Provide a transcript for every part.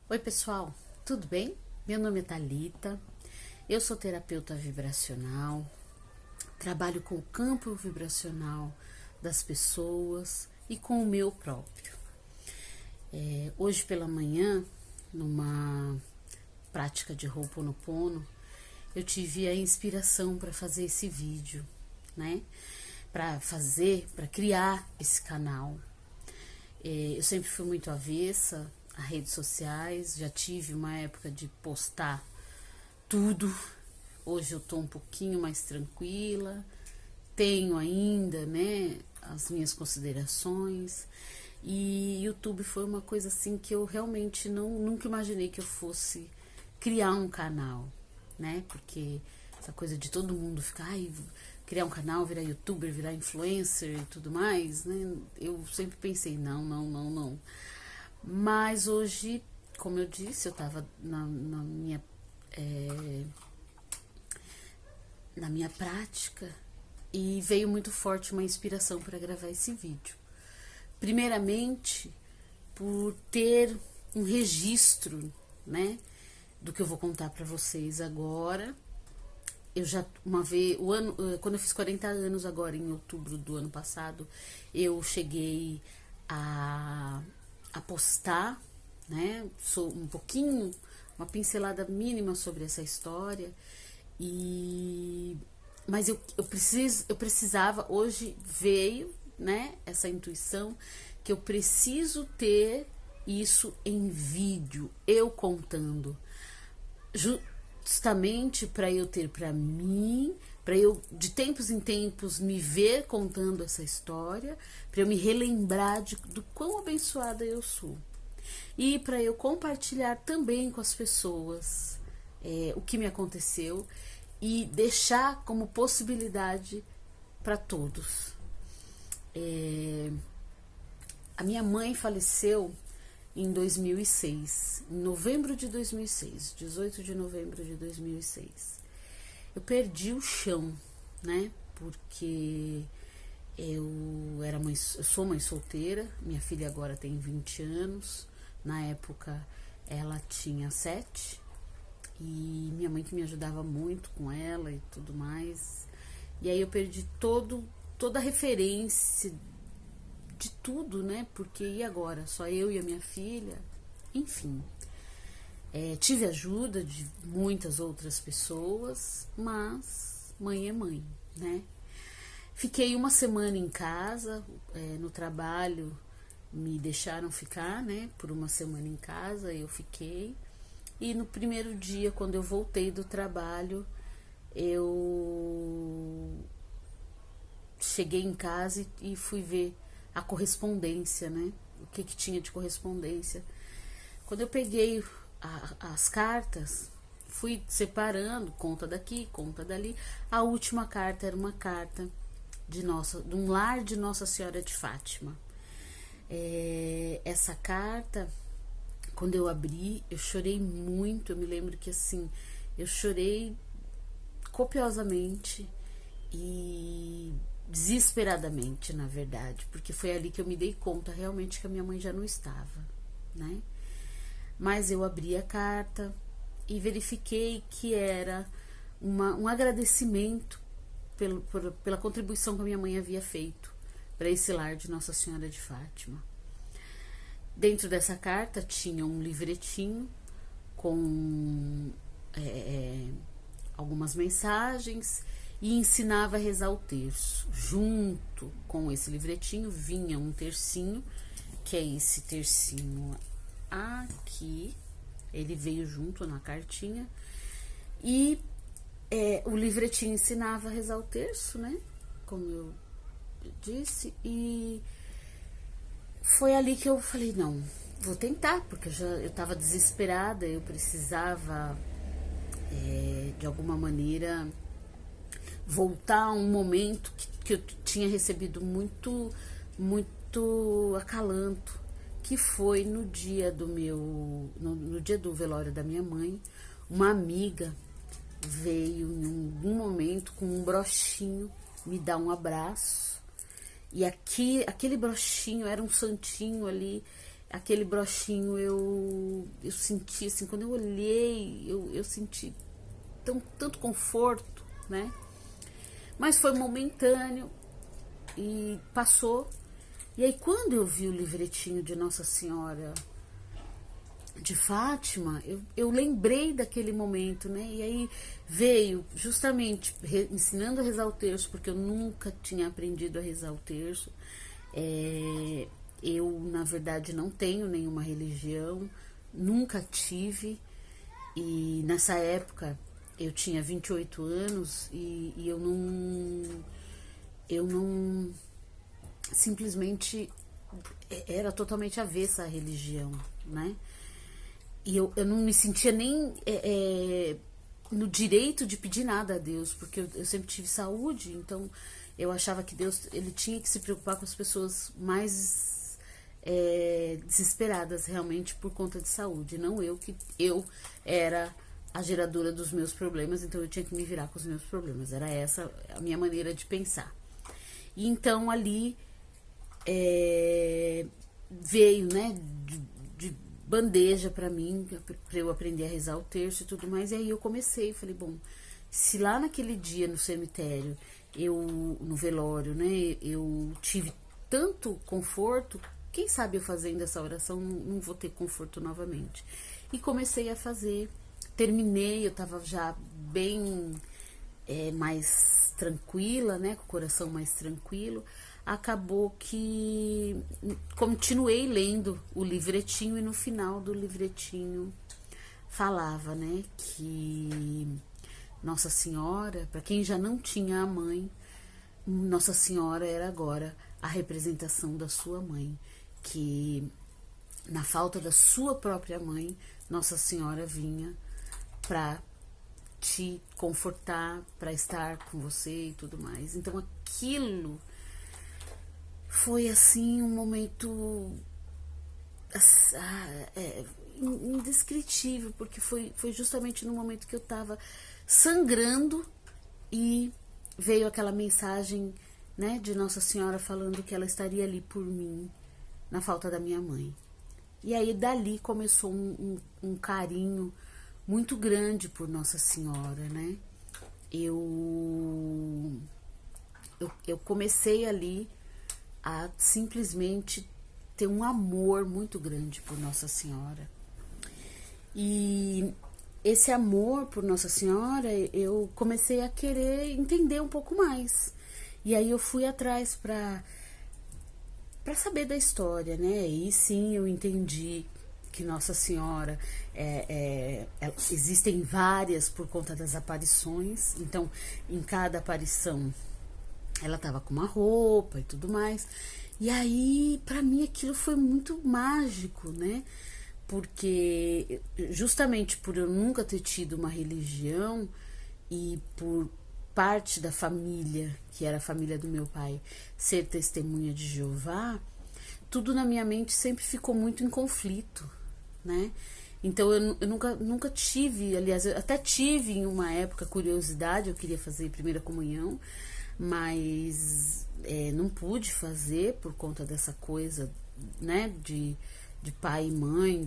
Oi, pessoal, tudo bem? Meu nome é Thalita, eu sou terapeuta vibracional, trabalho com o campo vibracional das pessoas e com o meu próprio. Hoje pela manhã, numa prática de Ho'oponopono, eu tive a inspiração para fazer esse vídeo, né? Para criar esse canal. Eu sempre fui muito avessa a redes sociais, já tive uma época de postar tudo. Hoje eu tô um pouquinho mais tranquila, tenho ainda, né, as minhas considerações. E YouTube foi uma coisa assim que eu realmente nunca imaginei que eu fosse criar um canal, né? Porque essa coisa de todo mundo ficar, criar um canal, virar youtuber, virar influencer e tudo mais, né? Eu sempre pensei, não. Mas hoje, como eu disse, eu tava na minha prática e veio muito forte uma inspiração para gravar esse vídeo. Primeiramente, por ter um registro, né, do que eu vou contar para vocês agora. Eu já uma vez, quando eu fiz 40 anos agora em outubro do ano passado, eu cheguei a postar, né, sou um pouquinho, uma pincelada mínima sobre essa história. Mas eu precisava, hoje veio, né, essa intuição que eu preciso ter isso em vídeo, eu contando, justamente para eu ter para mim, para eu de tempos em tempos me ver contando essa história, para eu me relembrar do quão abençoada eu sou e para eu compartilhar também com as pessoas o que me aconteceu e deixar como possibilidade para todos. A minha mãe faleceu em 2006, em novembro de 2006, 18 de novembro de 2006. Eu perdi o chão, né? Porque eu sou mãe solteira, minha filha agora tem 20 anos, na época ela tinha 7, e minha mãe que me ajudava muito com ela e tudo mais. E aí eu perdi toda a referência de tudo, né? Porque e agora? Só eu e a minha filha? Enfim. Tive ajuda de muitas outras pessoas, mas mãe é mãe, né? Fiquei uma semana em casa, no trabalho me deixaram ficar, né? Por uma semana em casa, eu fiquei. E no primeiro dia, quando eu voltei do trabalho, eu cheguei em casa e fui ver a correspondência, né? O que tinha de correspondência. Quando eu peguei as cartas, fui separando, conta daqui, conta dali. A última carta era uma carta de um lar de Nossa Senhora de Fátima. Essa carta, quando eu abri, eu chorei muito. Eu me lembro que assim, eu chorei copiosamente e desesperadamente, na verdade, porque foi ali que eu me dei conta realmente que a minha mãe já não estava, né? Mas eu abri a carta e verifiquei que era um agradecimento pela contribuição que a minha mãe havia feito para esse lar de Nossa Senhora de Fátima. Dentro dessa carta tinha um livretinho com algumas mensagens e ensinava a rezar o terço. Junto com esse livretinho vinha um tercinho, que é esse tercinho aqui. Ele veio junto na cartinha. E o livretinho ensinava a rezar o terço, né? Como eu disse. E foi ali que eu falei, não, vou tentar, porque eu estava desesperada, eu precisava de alguma maneira voltar a um momento que eu tinha recebido muito acalanto, que foi no dia no dia do velório da minha mãe. Uma amiga veio em algum momento com um brochinho me dar um abraço, e aquele brochinho era um santinho ali aquele brochinho eu senti, assim, quando eu olhei, eu senti tanto conforto, né? Mas foi momentâneo e passou. E aí quando eu vi o livretinho de Nossa Senhora de Fátima, eu lembrei daquele momento, né? E aí veio justamente ensinando a rezar o terço, porque eu nunca tinha aprendido a rezar o terço. Eu, na verdade, não tenho nenhuma religião, nunca tive. E nessa época eu tinha 28 anos e eu não simplesmente era totalmente avessa à religião, né? E eu não me sentia nem no direito de pedir nada a Deus, porque eu sempre tive saúde, então eu achava que Deus ele tinha que se preocupar com as pessoas mais desesperadas realmente por conta de saúde, não eu, que eu era a geradora dos meus problemas, então eu tinha que me virar com os meus problemas. Era essa a minha maneira de pensar. E então ali veio, né, de bandeja para mim, para eu aprender a rezar o terço e tudo mais. E aí eu comecei, falei, bom, se lá naquele dia no cemitério, no velório, né, eu tive tanto conforto, quem sabe eu fazendo essa oração não vou ter conforto novamente. E comecei a fazer, terminei, eu estava já bem mais tranquila, né, com o coração mais tranquilo. Acabou que continuei lendo o livretinho e no final do livretinho falava, né, que Nossa Senhora, para quem já não tinha a mãe, Nossa Senhora era agora a representação da sua mãe, que na falta da sua própria mãe, Nossa Senhora vinha para te confortar, para estar com você e tudo mais. Então aquilo foi assim um momento indescritível, porque foi justamente no momento que eu estava sangrando e veio aquela mensagem, né, de Nossa Senhora falando que ela estaria ali por mim na falta da minha mãe. E aí dali começou um carinho muito grande por Nossa Senhora, né? Eu comecei ali a simplesmente ter um amor muito grande por Nossa Senhora. E esse amor por Nossa Senhora, eu comecei a querer entender um pouco mais. E aí eu fui atrás para saber da história, né? E sim, eu entendi que Nossa Senhora existem várias por conta das aparições. Então, em cada aparição ela tava com uma roupa e tudo mais. E aí, para mim, aquilo foi muito mágico, né? Porque justamente por eu nunca ter tido uma religião e por parte da família, que era a família do meu pai, ser testemunha de Jeová, tudo na minha mente sempre ficou muito em conflito, né? Então eu nunca tive, aliás, eu até tive em uma época curiosidade, eu queria fazer primeira comunhão, mas não pude fazer por conta dessa coisa, né, de pai e mãe,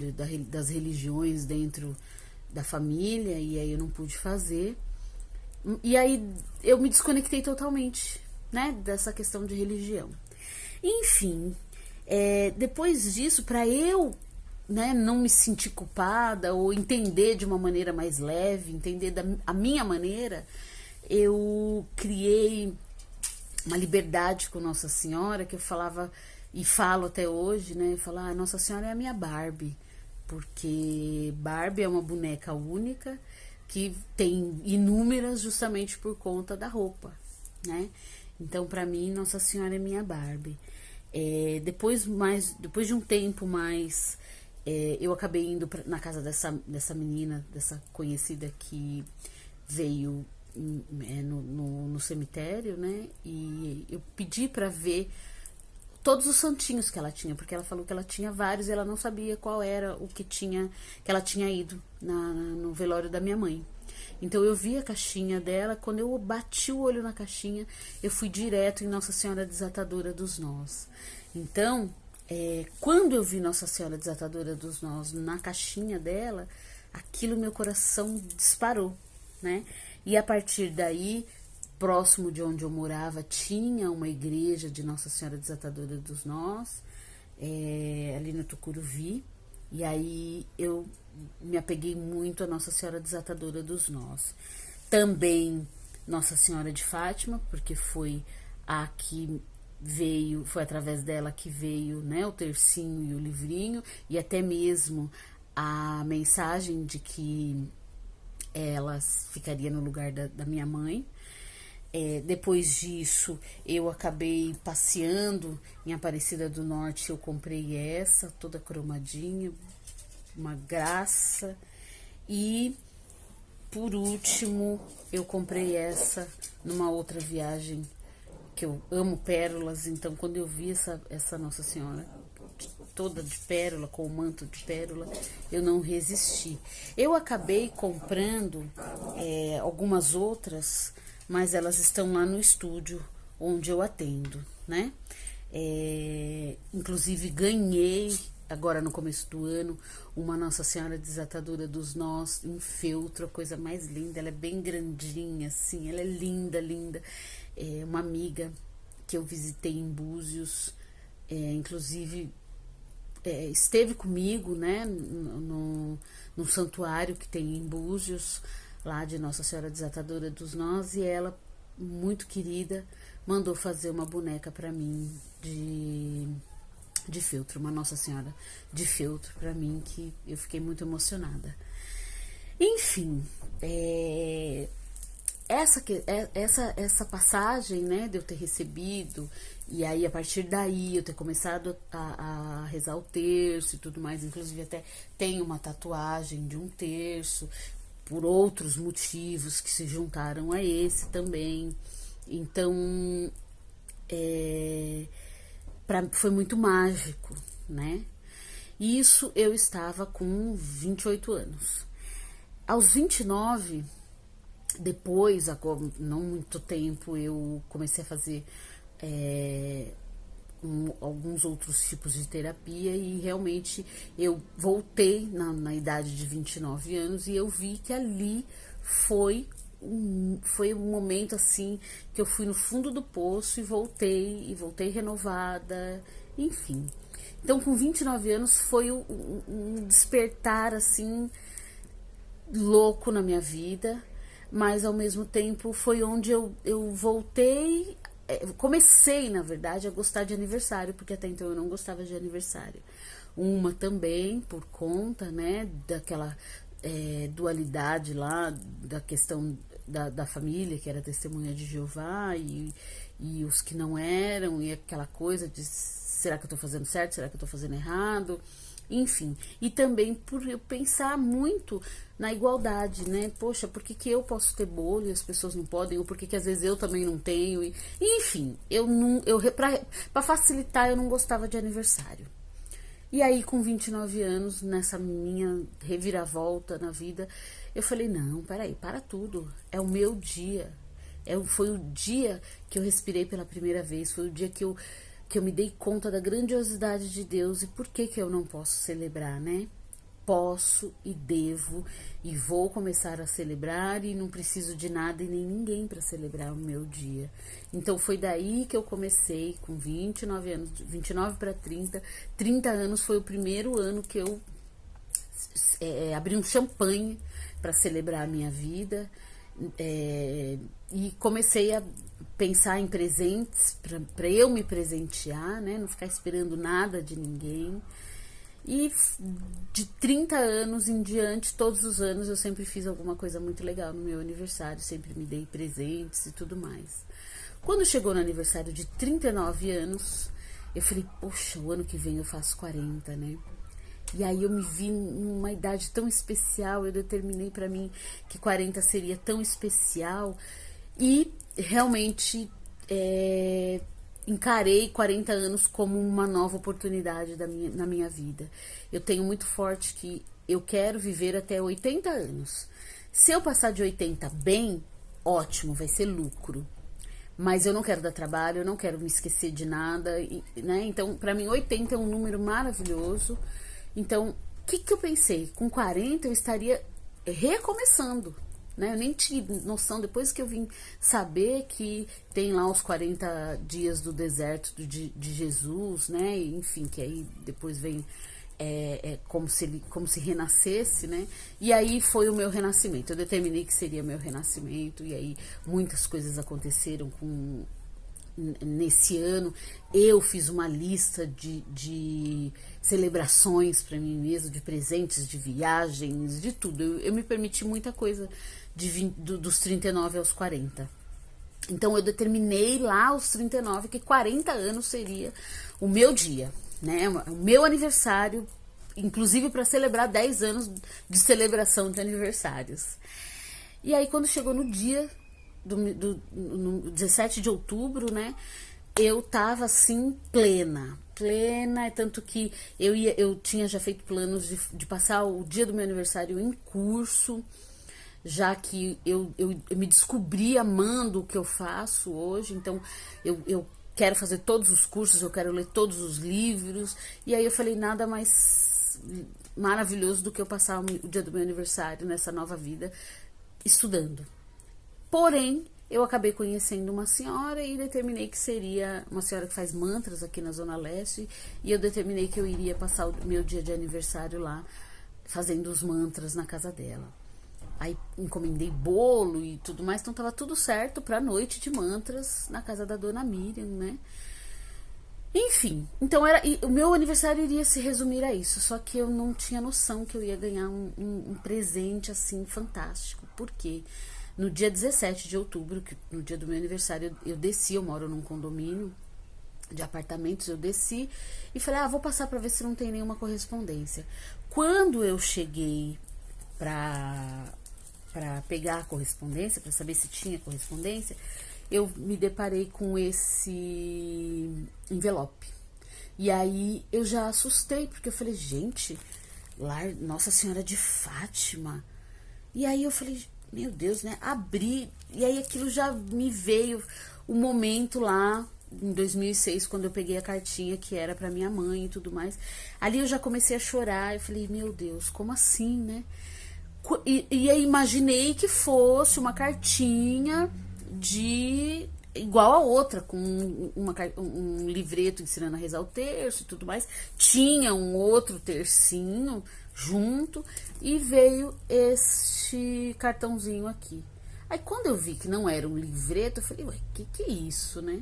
das religiões dentro da família, e aí eu não pude fazer. E aí eu me desconectei totalmente, né, dessa questão de religião. Enfim, depois disso, para eu, né, não me sentir culpada ou entender de uma maneira mais leve, entender a minha maneira, eu criei uma liberdade com Nossa Senhora, que eu falava e falo até hoje, né? Eu falo, Nossa Senhora é a minha Barbie, porque Barbie é uma boneca única que tem inúmeras justamente por conta da roupa, né? Então, para mim, Nossa Senhora é minha Barbie. Depois de um tempo mais, eu acabei indo na casa dessa menina, dessa conhecida que veio no cemitério, né? E eu pedi para ver todos os santinhos que ela tinha, porque ela falou que ela tinha vários e ela não sabia qual era o que ela tinha ido no velório da minha mãe. Então eu vi a caixinha dela, quando eu bati o olho na caixinha, eu fui direto em Nossa Senhora Desatadora dos Nós. Então, Quando eu vi Nossa Senhora Desatadora dos Nós na caixinha dela, aquilo meu coração disparou, né? E a partir daí, próximo de onde eu morava, tinha uma igreja de Nossa Senhora Desatadora dos Nós, ali no Tucuruvi, e aí eu me apeguei muito a Nossa Senhora Desatadora dos Nós. Também Nossa Senhora de Fátima, porque foi a que veio, foi através dela que veio, né, o tercinho e o livrinho, e até mesmo a mensagem de que ela ficaria no lugar da minha mãe. Depois disso, eu acabei passeando em Aparecida do Norte, eu comprei essa, toda cromadinha, uma graça. E, por último, eu comprei essa numa outra viagem, que eu amo pérolas, então quando eu vi essa Nossa Senhora toda de pérola, com o manto de pérola, eu não resisti. Eu acabei comprando algumas outras, mas elas estão lá no estúdio onde eu atendo, né? Inclusive ganhei agora no começo do ano uma Nossa Senhora Desatadora dos Nós em feltro, a coisa mais linda. Ela é bem grandinha, assim, ela é linda, linda. Uma amiga que eu visitei em Búzios, inclusive esteve comigo, né, no santuário que tem em Búzios, lá de Nossa Senhora Desatadora dos Nós, e ela, muito querida, mandou fazer uma boneca para mim de feltro, uma Nossa Senhora de feltro para mim, que eu fiquei muito emocionada. Enfim, essa passagem, né, de eu ter recebido, e aí a partir daí eu ter começado a rezar o terço e tudo mais, inclusive até tenho uma tatuagem de um terço, por outros motivos que se juntaram a esse também. Então, foi muito mágico, né? Isso eu estava com 28 anos. Aos 29, depois, não muito tempo, eu comecei a fazer alguns outros tipos de terapia, e realmente eu voltei na idade de 29 anos, e eu vi que ali foi um momento assim que eu fui no fundo do poço e voltei renovada, enfim. Então, com 29 anos foi um despertar assim louco na minha vida, mas ao mesmo tempo foi onde eu voltei, comecei, na verdade, a gostar de aniversário, porque até então eu não gostava de aniversário. Uma também por conta, né, daquela dualidade lá, da questão da família, que era testemunha de Jeová, e os que não eram, e aquela coisa de será que eu tô fazendo certo, será que eu tô fazendo errado, enfim. E também por eu pensar muito na igualdade, né? Poxa, por que eu posso ter bolo e as pessoas não podem? Ou por que às vezes eu também não tenho? Enfim, pra facilitar, eu não gostava de aniversário. E aí, com 29 anos, nessa minha reviravolta na vida, eu falei, não, peraí, para tudo. É o meu dia. Foi o dia que eu respirei pela primeira vez, foi o dia que eu me dei conta da grandiosidade de Deus, e por que eu não posso celebrar, né? Posso e devo, e vou começar a celebrar, e não preciso de nada e nem ninguém para celebrar o meu dia. Então foi daí que eu comecei, com 29 anos, 29 para 30 anos foi o primeiro ano que eu abri um champanhe para celebrar a minha vida, e comecei a pensar em presentes para eu me presentear, né? Não ficar esperando nada de ninguém. E de 30 anos em diante, todos os anos eu sempre fiz alguma coisa muito legal no meu aniversário, sempre me dei presentes e tudo mais. Quando chegou no aniversário de 39 anos, eu falei, poxa, o ano que vem eu faço 40, né? E aí eu me vi numa idade tão especial, eu determinei para mim que 40 seria tão especial, e realmente encarei 40 anos como uma nova oportunidade na minha vida. Eu tenho muito forte que eu quero viver até 80 anos. Se eu passar de 80 bem, ótimo, vai ser lucro. mas eu não quero dar trabalho, eu não quero me esquecer de nada, né? Então, para mim, 80 é um número maravilhoso. Então, o que eu pensei? Com 40 eu estaria recomeçando, né? Eu nem tinha noção, depois que eu vim saber que tem lá os 40 dias do deserto de Jesus, né? Enfim, que aí depois vem como se renascesse, né? E aí foi o meu renascimento. Eu determinei que seria meu renascimento, e aí muitas coisas aconteceram nesse ano. Eu fiz uma lista de celebrações para mim mesma, de presentes, de viagens, de tudo. Eu me permiti muita coisa dos 39 aos 40. Então eu determinei lá aos 39 que 40 anos seria o meu dia, né? O meu aniversário, inclusive para celebrar 10 anos de celebração de aniversários. E aí quando chegou no dia no 17 de outubro, né? Eu tava assim plena, tanto que eu tinha já feito planos de passar o dia do meu aniversário em curso, já que eu me descobri amando o que eu faço hoje. Então eu quero fazer todos os cursos, eu quero ler todos os livros, e aí eu falei, nada mais maravilhoso do que eu passar o dia do meu aniversário nessa nova vida estudando. Porém, eu acabei conhecendo uma senhora e determinei que seria uma senhora que faz mantras aqui na Zona Leste, e eu determinei que eu iria passar o meu dia de aniversário lá, fazendo os mantras na casa dela. Aí encomendei bolo e tudo mais, então tava tudo certo pra noite de mantras na casa da dona Miriam, né? Enfim, então o meu aniversário iria se resumir a isso, só que eu não tinha noção que eu ia ganhar um presente assim fantástico. Por quê? No dia 17 de outubro, no dia do meu aniversário, eu desci, eu moro num condomínio de apartamentos, eu desci e falei, vou passar pra ver se não tem nenhuma correspondência. Quando eu cheguei pra pegar a correspondência, pra saber se tinha correspondência, eu me deparei com esse envelope. E aí eu já assustei, porque eu falei, gente, lá Nossa Senhora de Fátima. E aí eu falei, meu Deus, né? Abri, e aí aquilo já me veio o momento lá em 2006, quando eu peguei a cartinha que era para minha mãe e tudo mais. Ali eu já comecei a chorar, eu falei, meu Deus, como assim, né? E aí imaginei que fosse uma cartinha igual a outra, com um livreto ensinando a rezar o terço e tudo mais. Tinha um outro tercinho junto e veio este cartãozinho aqui. Aí quando eu vi que não era um livreto, eu falei, ué, que é isso, né?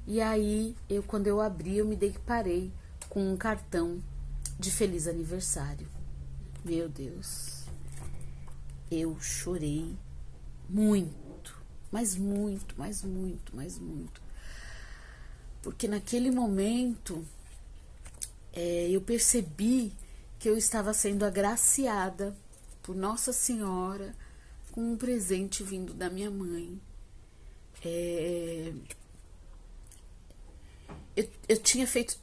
E aí, quando eu abri, eu me deparei com um cartão de feliz aniversário. Meu Deus, eu chorei muito, mas muito, mas muito, mas muito. Porque naquele momento, eu percebi que eu estava sendo agraciada por Nossa Senhora com um presente vindo da minha mãe. Eu tinha feito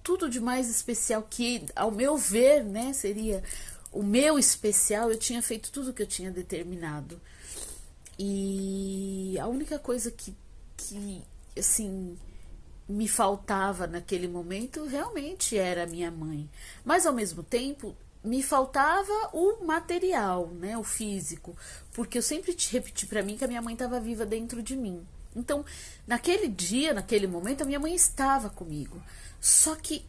tudo de mais especial, que ao meu ver, né, seria o meu especial. Eu tinha feito tudo que eu tinha determinado, e a única coisa que assim me faltava naquele momento realmente era a minha mãe, mas ao mesmo tempo me faltava o material, né, o físico, porque eu sempre te repeti para mim que a minha mãe estava viva dentro de mim. Então, naquele dia, naquele momento, a minha mãe estava comigo. Só que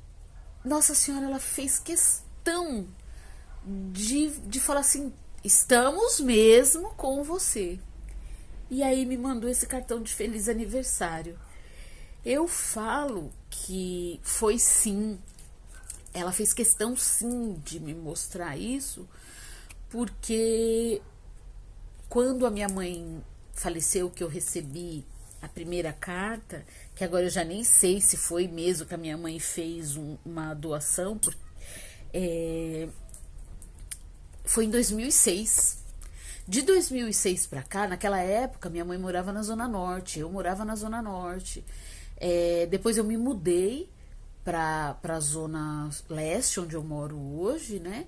Nossa Senhora, ela fez questão de falar assim, estamos mesmo com você. E aí me mandou esse cartão de feliz aniversário. Eu falo que foi sim, ela fez questão sim de me mostrar isso, porque quando a minha mãe faleceu, que eu recebi a primeira carta, que agora eu já nem sei se foi mesmo que a minha mãe fez uma doação, foi em 2006. De 2006 para cá, naquela época, minha mãe morava na Zona Norte, eu morava na Zona Norte. Depois eu me mudei para a Zona Leste, onde eu moro hoje, né?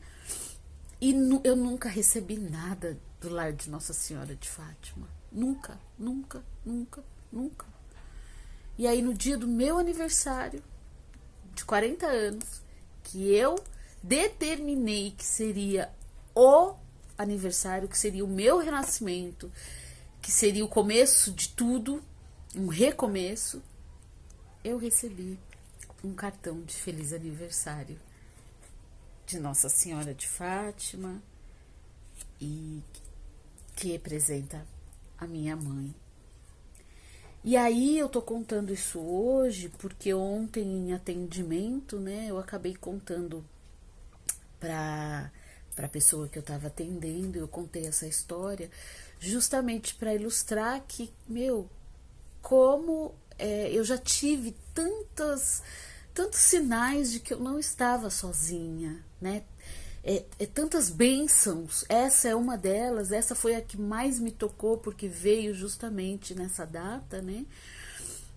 E eu nunca recebi nada do lar de Nossa Senhora de Fátima. nunca, nunca, nunca, nunca. E aí no dia do meu aniversário, de 40 anos, que eu determinei que seria o aniversário, que seria o meu renascimento, que seria o começo de tudo, um recomeço, eu recebi um cartão de feliz aniversário de Nossa Senhora de Fátima, e que representa a minha mãe. E aí eu tô contando isso hoje porque ontem em atendimento, né, eu acabei contando para a pessoa que eu estava atendendo, eu contei essa história justamente para ilustrar que, como eu já tive tantos sinais de que eu não estava sozinha, né? Tantas bênçãos, essa é uma delas, essa foi a que mais me tocou, porque veio justamente nessa data, né?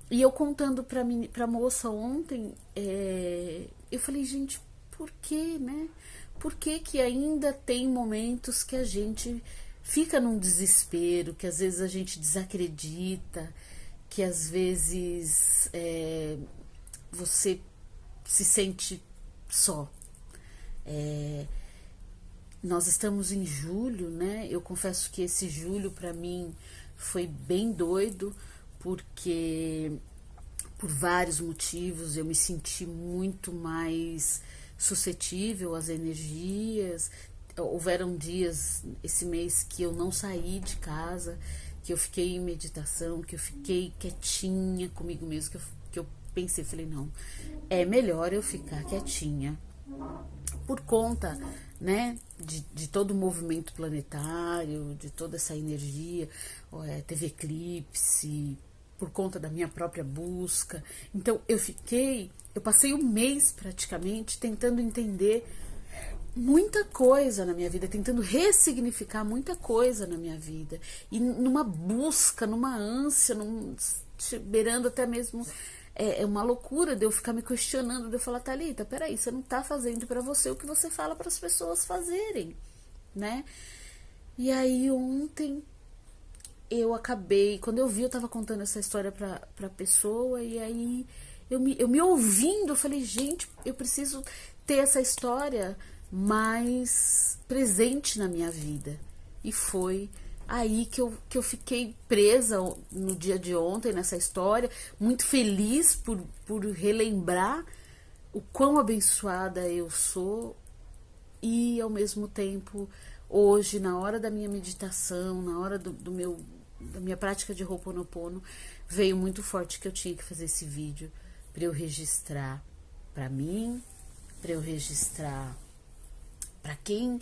E eu contando pra moça ontem, eu falei, gente, por que, né? Por que que ainda tem momentos que a gente fica num desespero, que às vezes a gente desacredita, que às vezes você se sente só. Nós estamos em julho, né? Eu confesso que esse julho para mim foi bem doido, porque por vários motivos eu me senti muito mais suscetível às energias. Houveram dias esse mês que eu não saí de casa, que eu fiquei em meditação, que eu fiquei quietinha comigo mesmo, que eu pensei, falei, não, é melhor eu ficar quietinha por conta, né, de todo o movimento planetário, de toda essa energia, teve eclipse, por conta da minha própria busca. Então eu passei um mês praticamente tentando entender muita coisa na minha vida, tentando ressignificar muita coisa na minha vida, e numa busca, numa ânsia, beirando até mesmo uma loucura de eu ficar me questionando, de eu falar, Thalita, peraí, você não tá fazendo para você o que você fala para as pessoas fazerem, né? E aí ontem eu acabei, quando eu vi, eu tava contando essa história pra pessoa, e aí eu me ouvindo, eu falei, gente, eu preciso ter essa história mais presente na minha vida. E foi aí que eu fiquei presa no dia de ontem nessa história, muito feliz por relembrar o quão abençoada eu sou, e ao mesmo tempo hoje, na hora da minha meditação, na hora da minha prática de Ho'oponopono, veio muito forte que eu tinha que fazer esse vídeo para eu registrar para mim, para eu registrar para quem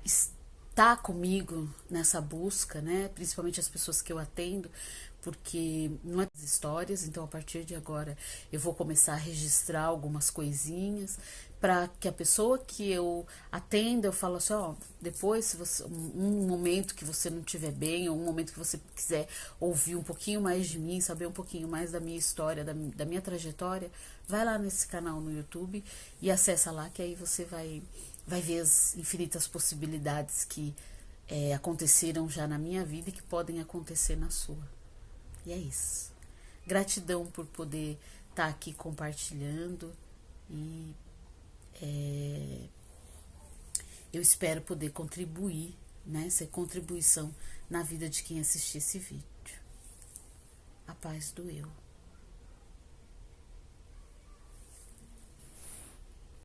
está comigo nessa busca, né? Principalmente as pessoas que eu atendo, porque não é das histórias, então a partir de agora eu vou começar a registrar algumas coisinhas para que a pessoa que eu atenda, eu falo assim, ó, depois se você, um momento que você não estiver bem, ou um momento que você quiser ouvir um pouquinho mais de mim, saber um pouquinho mais da minha história, da minha trajetória, vai lá nesse canal no YouTube e acessa lá, que aí você vai ver as infinitas possibilidades que aconteceram já na minha vida e que podem acontecer na sua. E é isso. Gratidão por poder estar aqui compartilhando, e eu espero poder contribuir, né, ser contribuição na vida de quem assistir esse vídeo. A paz do eu.